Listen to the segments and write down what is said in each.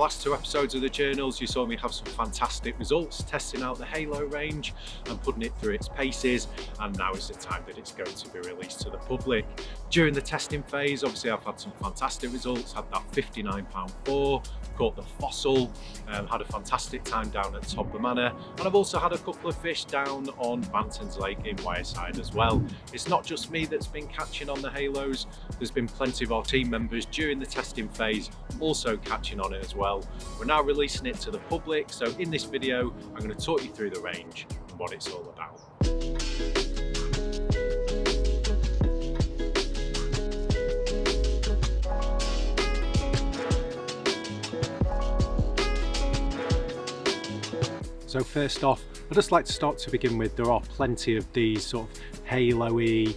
last two episodes of the journals, you saw me have some fantastic results testing out the Halo range and putting it through its paces, and now is the time that it's going to be released to the public. During the testing phase, obviously I've had some fantastic results, had that 59 pound 4, caught the fossil, had a fantastic time down at Todber Manor, and I've also had a couple of fish down on Banton's Lake in Wyreside as well. It's not just me that's been catching on the Halos, there's been plenty of our team members during the testing phase also catching on it as well. We're now releasing it to the public, so in this video I'm going to talk you through the range and what it's all about. So first off, I'd just like to start to begin with, there are plenty of these sort of halo-y,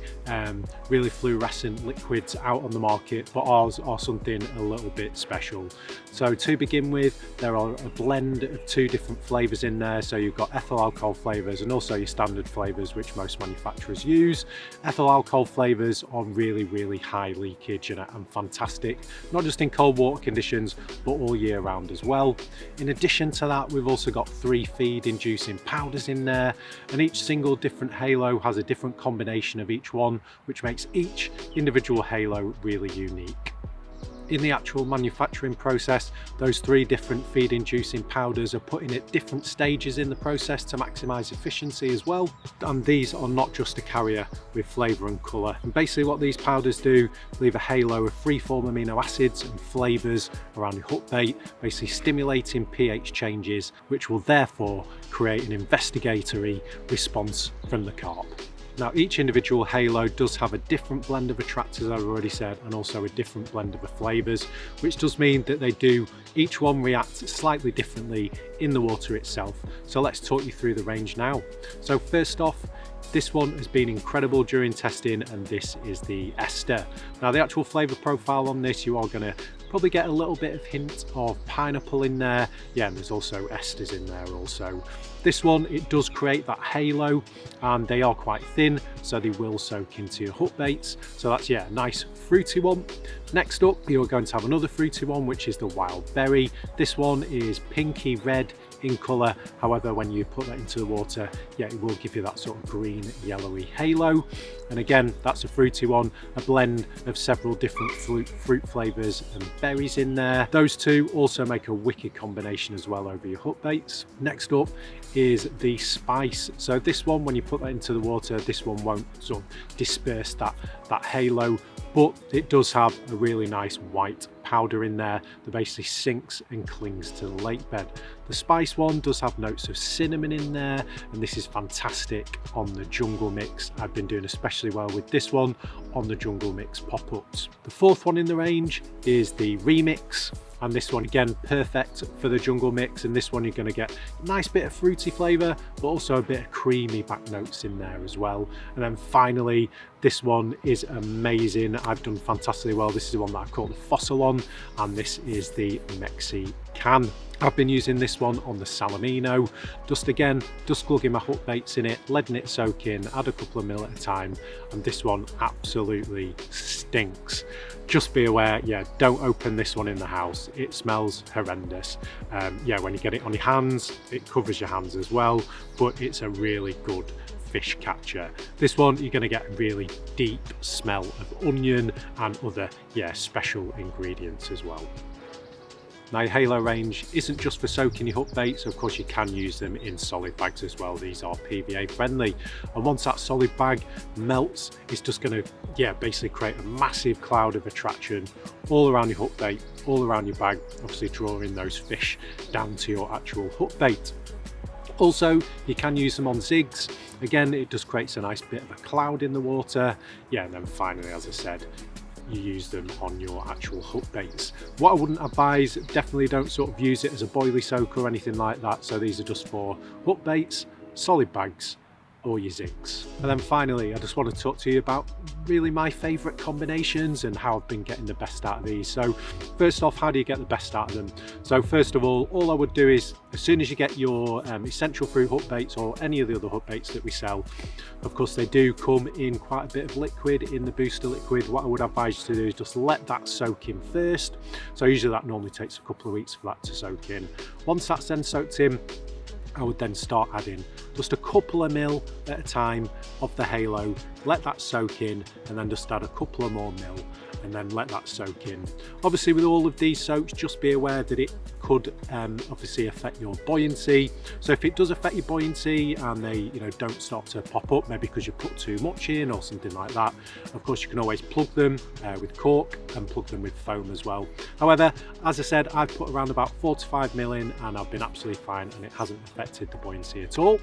really fluorescent liquids out on the market, but ours are something a little bit special. So to begin with, there are a blend of two different flavours in there. So you've got ethyl alcohol flavours and also your standard flavours, which most manufacturers use. Ethyl alcohol flavours are really high leakage and fantastic, not just in cold water conditions, but all year round as well. In addition to that, we've also got 3 feed inducing powders in there, and each single different halo has a different combination of each one, which makes each individual halo really unique. In the actual manufacturing process, those 3 different feed inducing powders are put in at different stages in the process to maximise efficiency as well. And these are not just a carrier with flavour and colour. And basically what these powders do, leave a halo of free-form amino acids and flavours around your hook bait, basically stimulating pH changes, which will therefore create an investigatory response from the carp. Now each individual halo does have a different blend of attractors, as I've already said, and also a different blend of the flavours, which does mean that they do, each one reacts slightly differently in the water itself. So let's talk you through the range now. So first off, this one has been incredible during testing, and this is the Ester. Now the actual flavour profile on this, you are going to probably get a little bit of hint of pineapple in there. Yeah, and there's also esters in there also. This one, it does create that halo, and they are quite thin, so they will soak into your hook baits. So that's, yeah, a nice fruity one. Next up, you're going to have another fruity one, which is the wild berry. This one is pinky red in colour, however when you put that into the water, yeah, it will give you that sort of green yellowy halo. And again, that's a fruity one, a blend of several different fruit flavours and berries in there. Those two also make a wicked combination as well over your hook baits. Next up is the spice. So this one, when you put that into the water, this one won't sort of disperse that halo, but it does have a really nice white powder in there that basically sinks and clings to the lake bed. The spice one does have notes of cinnamon in there, and this is fantastic on the jungle mix. I've been doing especially well with this one on the jungle mix pop-ups. The fourth one in the range is the remix, and this one again perfect for the jungle mix, and this one you're going to get a nice bit of fruity flavour, but also a bit of creamy back notes in there as well. And then finally, this one is amazing. I've done fantastically well. This is the one that I've called the fossil on, and this is the Mexican. I've been using this one on the salamino, just glugging my hook baits in it, letting it soak in, add a couple of mil at a time, and this one absolutely stinks. Just be aware, yeah, don't open this one in the house. It smells horrendous. Yeah, when you get it on your hands, it covers your hands as well, but it's a really good fish catcher. This one, you're going to get a really deep smell of onion and other, yeah, special ingredients as well. Now your Halo range isn't just for soaking your hook baits, of course you can use them in solid bags as well. These are PVA friendly, and once that solid bag melts, it's just going to, yeah, basically create a massive cloud of attraction all around your hook bait, all around your bag, obviously drawing those fish down to your actual hook bait. Also, you can use them on zigs. Again, it just creates a nice bit of a cloud in the water. Yeah, and then finally, as I said, you use them on your actual hook baits. What I wouldn't advise, definitely don't sort of use it as a boilie soak or anything like that. So these are just for hook baits, solid bags, or your zigs. And then finally, I just want to talk to you about really my favourite combinations and how I've been getting the best out of these. So first off, how do you get the best out of them? So first of all I would do is, as soon as you get your essential fruit hook baits or any of the other hook baits that we sell, of course they do come in quite a bit of liquid in the booster liquid. What I would advise you to do is just let that soak in first. So usually that normally takes a couple of weeks for that to soak in. Once that's then soaked in, I would then start adding just a couple of mil at a time of the halo, let that soak in, and then just add a couple of more mil and then let that soak in. Obviously with all of these soaks, just be aware that it could obviously affect your buoyancy. So if it does affect your buoyancy and they don't start to pop up, maybe because you put too much in or something like that, of course you can always plug them with cork and plug them with foam as well. However, as I said, I've put around about 4 to 5 mil in and I've been absolutely fine and it hasn't affected the buoyancy at all.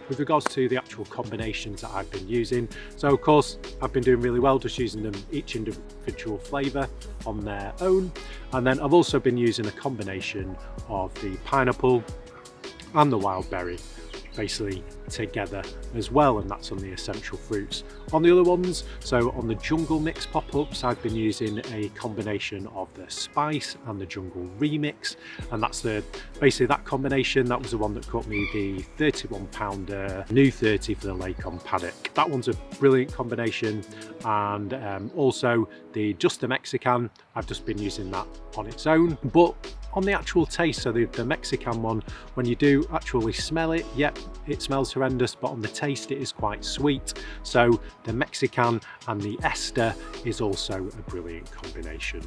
With regards to the actual combinations that I've been using, so of course I've been doing really well just using them each individual flavour on their own, and then I've also been using a combination of the pineapple and the wild berry basically together as well, and that's on the essential fruits. On the other ones, so on the jungle mix pop-ups, I've been using a combination of the spice and the jungle remix, and that's basically that combination. That was the one that got me the 31 pounder new 30 for the lake on paddock. That one's a brilliant combination, and also just the Mexican, I've just been using that on its own. But on the actual taste, so the Mexican one, when you do actually smell it, yep, it smells horrendous, but on the taste it is quite sweet. So the Mexican and the Ester is also a brilliant combination.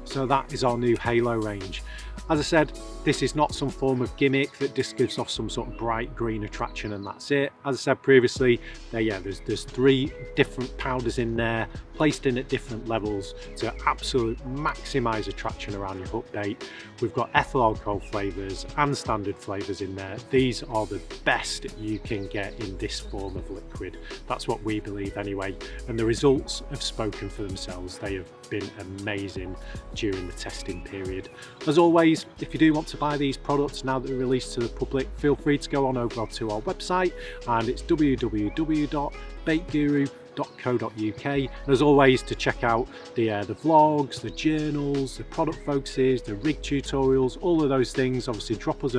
So that is our new halo range. As I said, this is not some form of gimmick that just gives off some sort of bright green attraction and that's it. As I said previously, there's 3 different powders in there, placed in at different levels to absolutely maximise attraction around your hook bait. We've got ethyl alcohol flavours and standard flavours in there. These are the best you can get in this form of liquid. That's what we believe anyway, and the results have spoken for themselves. They have been amazing during the testing period. As always, if you do want to buy these products now that they're released to the public, feel free to go on over to our website, and it's www.baitguru.co.uk. And as always, to check out the vlogs, the journals, the product focuses, the rig tutorials, all of those things. Obviously drop us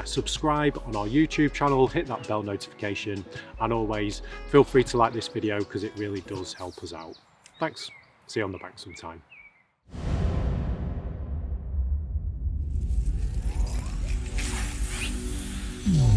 subscribe on our YouTube channel, hit that bell notification, and always feel free to like this video because it really does help us out. Thanks. See you on the bank sometime. Yeah.